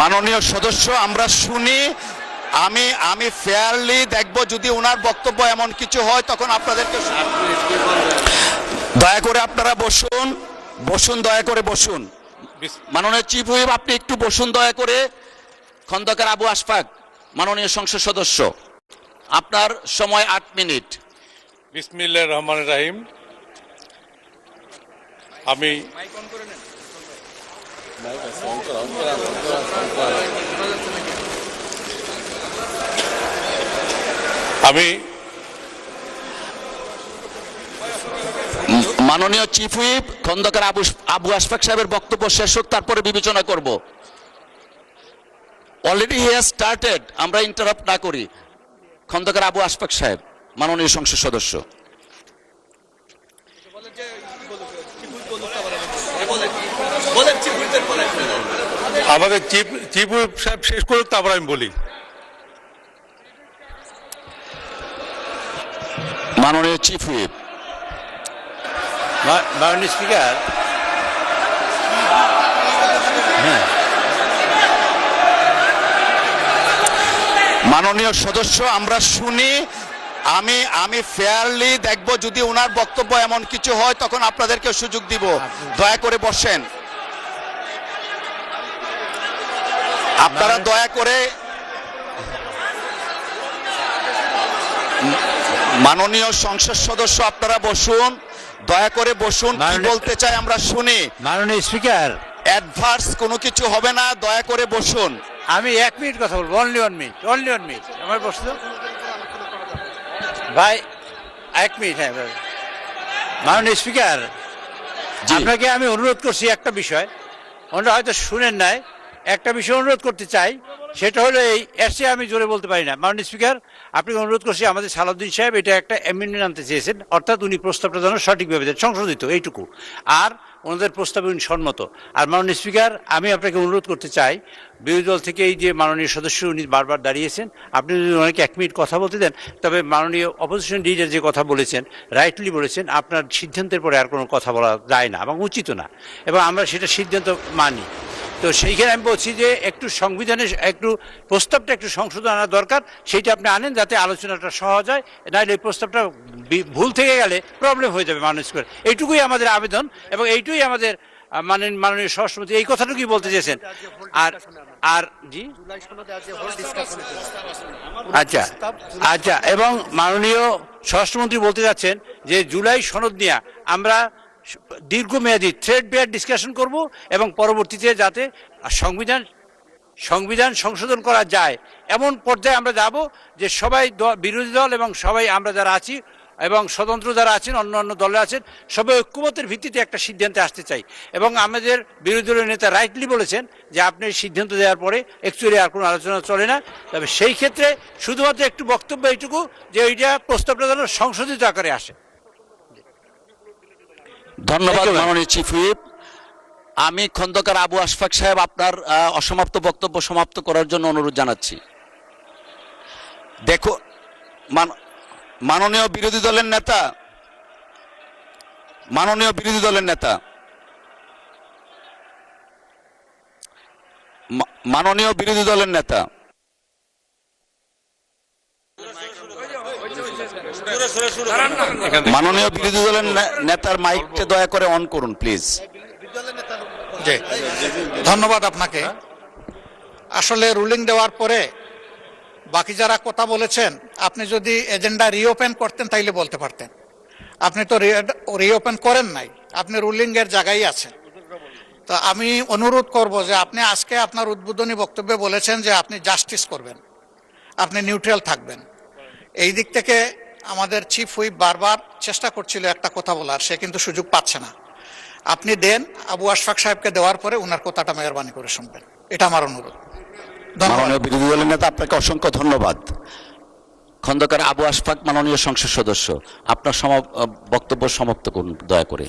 মাননীয় সদস্য আমরা শুনি, আমি ফেয়ারলি দেখব, যদি ওনার বক্তব্য এমন কিছু হয় তখন আপনাদেরকে দয়া করে আপনারা বসুন, দয়া করে বসুন। মাননীয় চিফ হুইপ আপনি একটু বসুন দয়া করে। খন্দকার আবু আশফাক মাননীয় সংসদ সদস্য, আপনার সময় 8 মিনিট। বিসমিল্লাহির রহমানির রহিম। আমি মাননীয় চিফ হুইপ খন্দকার আবু আশফাক সাহেবের বক্তব্য শেষ হোক, তারপরে বিবেচনা করব। অলরেডি হি হ্যাজ স্টার্টেড, আমরা ইন্টারাপ্ট না করি। খন্দকার আবু আশফাক সাহেব মাননীয় সংসদ সদস্য। আমাদের চিফ হুইপ সাহেব শেষ করুক, তারপর আমি বলি। মাননীয় চিফ হুইপ। মাননীয় স্পিকার, মাননীয় সদস্য আমরা শুনি, আমি ফেয়ারলি দেখব, যদি ওনার বক্তব্য এমন কিছু হয় তখন আপনাদেরকে সুযোগ দিব। দয়া করে বসেন, আপনারা দয়া করে। মাননীয় সংসদ সদস্য আপনারা বসুন, দয়া করে বসুন। কি বলতে চাই আমরা শুনি। মাননীয় স্পিকার, অ্যাডভার্স কোনো কিছু হবে না, দয়া করে বসুন। আমি 1 মিনিট কথা বলবো, অনলি 1 মিনিট। আমার বসতো ভাই 1 মিনিট। হ্যাঁ মাননীয় স্পিকার, আপনাকে আমি অনুরোধ করছি একটা বিষয়, ওনারা হয়তো শুনেন নাই। একটা বিষয় অনুরোধ করতে চাই, সেটা হলো এই, এসে আমি জোরে বলতে পারি না। মাননীয় স্পিকার, আপনাকে অনুরোধ করছি, আমাদের সালাউদ্দিন সাহেব এটা একটা অ্যামেন্ডমেন্ট আনতে চেয়েছেন, অর্থাৎ উনি প্রস্তাবটা যেন সঠিকভাবে দেন, সংশোধিত, এইটুকু। আর ওনাদের প্রস্তাবে উনি সম্মত। আর মাননীয় স্পিকার, আমি আপনাকে অনুরোধ করতে চাই, বিরোধী দল থেকে এই যে মাননীয় সদস্য উনি বারবার দাঁড়িয়েছেন, আপনি যদি ওনাকে 1 মিনিট কথা বলতে দেন, তবে মাননীয় অপোজিশন লিডার যে কথা বলেছেন, রাইটলি বলেছেন, আপনার সিদ্ধান্তের পরে আর কোনো কথা বলা যায় না এবং উচিত না, এবং আমরা সেটা সিদ্ধান্ত মানি। তো সেইখানে আমি বলছি যে একটু সংবিধানের একটু প্রস্তাবটা একটু সংশোধন আনা দরকার, সেইটা আপনি আনেন যাতে আলোচনাটা সহজ হয়। নাহলে এই প্রস্তাবটা ভুল থেকে গেলে প্রবলেম হয়ে যাবে মানুষ করে। এইটুকুই আমাদের আবেদন, এবং এইটুকুই আমাদের মাননীয় স্বরাষ্ট্রমন্ত্রী এই কথাটুকুই বলতে চেয়েছেন। আর জি আচ্ছা, এবং মাননীয় স্বরাষ্ট্রমন্ত্রী বলতে যাচ্ছেন যে জুলাই সনদ নিয়ে আমরা দীর্ঘমেয়াদী থ্রেড বেয়ার ডিসকাশন করব, এবং পরবর্তীতে যাতে সংবিধান সংশোধন করা যায় এমন পর্যায়ে আমরা যাব যে সবাই বিরোধী দল এবং সবাই আমরা যারা আছি এবং স্বতন্ত্র যারা আছেন, অন্য দলে আছেন, সবাই ঐক্যমতের ভিত্তিতে একটা সিদ্ধান্তে আসতে চাই। এবং আমাদের বিরোধী দলের নেতা রাইটলি বলেছেন যে আপনি সিদ্ধান্ত দেওয়ার পরে অ্যাকচুয়ালি আর কোনো আলোচনা চলে না। তবে সেই ক্ষেত্রে শুধুমাত্র একটু বক্তব্য এইটুকু যে ওইটা প্রস্তাবটা যেন সংশোধিত আকারে আসে। ধন্যবাদ মাননীয় চিফ হুইপ। আমি খন্দকার আবু আশফাক সাহেব আপনার অসমাপ্ত বক্তব্য সমাপ্ত করার জন্য অনুরোধ জানাচ্ছি। দেখো মাননীয় বিরোধী দলের নেতা, মাননীয় বিরোধী দলের নেতা, মাননীয় বিরোধী দলের নেতা, মাননীয় বিরোধী দলের নেতার মাইকটা দয়া করে অন করুন প্লিজ। ধন্যবাদ আপনাকে। আসলে রুলিং দেওয়ার পরে বাকি যারা কথা বলেছেন, আপনি যদি এজেন্ডা রিওপেন করতেন তাইলে বলতে পারতেন। আপনি তো রিওপেন করেন নাই, আপনি রুলিং এর জায়গায় আছেন। তো আমি অনুরোধ করব যে আপনি আজকে আপনার উদ্বোধনী বক্তব্যে বলেছেন যে আপনি জাস্টিস করবেন, আপনি নিউট্রাল থাকবেন। এই দিক থেকে আমাদের চিফ হুইপ বারবার চেষ্টা করছিল একটা কথা বলার, সে কিন্তু সুযোগ পাচ্ছে না। আপনি দেন, আবু আশফাক সাহেবকে দেওয়ার পরে ওনার কথাটা মেহরবানি করে শুনবেন, এটা আমার অনুরোধ। মাননীয় বিরোধী দলের নেতা, আপনাকে অসংখ্য ধন্যবাদ। খন্দকার আবু আশফাক মাননীয় সংসদ সদস্য, আপনার বক্তব্য সমাপ্ত করুন দয়া করে।